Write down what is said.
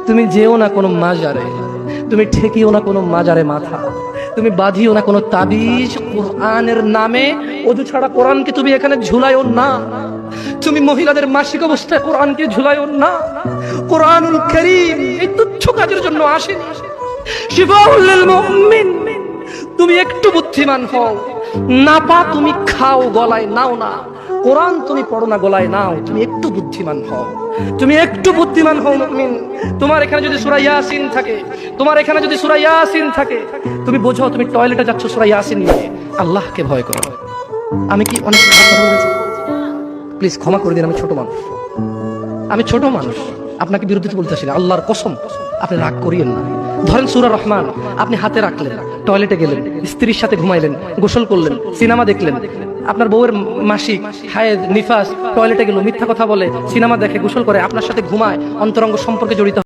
তুমি যেও না কোনো মাজারে, তুমি ঠেকিও না কোনো মাজারে মাথা, তুমি বাঁধিও না কোনো তাবিজ। কোরআনের নামে ওযু ছাড়া কোরআনকে তুমি এখানে ঝুলাইও না। তুমি মহিলাদের মাসিক অবস্থায় কোরআনকে ঝুলাইও না। কোরআনুল কারীম এই তুচ্ছ কাজের জন্য আসেনি। শিফাউল লিল মুমিন। তুমি একটু বুদ্ধিমান হও, নাপা তুমি খাও, গলায় নাও না। কোরআন তুমি পড়ো না, গলায় নাও। তুমি একটু বুদ্ধিমান হও, তুমি একটু বুদ্ধিমান হও মুমিন। তোমার এখানে যদি সূরা ইয়াসিন থাকে, তোমার এখানে যদি সূরা ইয়াসিন থাকে, তুমি বোঝো তুমি টয়লেটে যাচ্ছ সূরা ইয়াসিন নিয়ে। আল্লাহকে ভয় করো। আমি কি অনেক কথা বলেছি? প্লিজ ক্ষমা করে দিন, আমি ছোট মানুষ, আমি ছোট মানুষ, আপনাকে বিরোধিতা বলতেছি না। আল্লাহর কসম আপনি রাগ করিয়েন না। ধরেন সূরা রহমান আপনি হাতে রাখলেন, টয়লেটে গেলেন, স্ত্রীর সাথে ঘুমাইলেন, গোসল করলেন, সিনেমা দেখলেন। আপনার বউয়ের মাসিক, হায়েদ, নিফাস, টয়লেটে গেল, মিথ্যা কথা বলে, সিনেমা দেখে, গোসল করে, আপনার সাথে ঘুমায়, অন্তরঙ্গ সম্পর্কে জড়িত।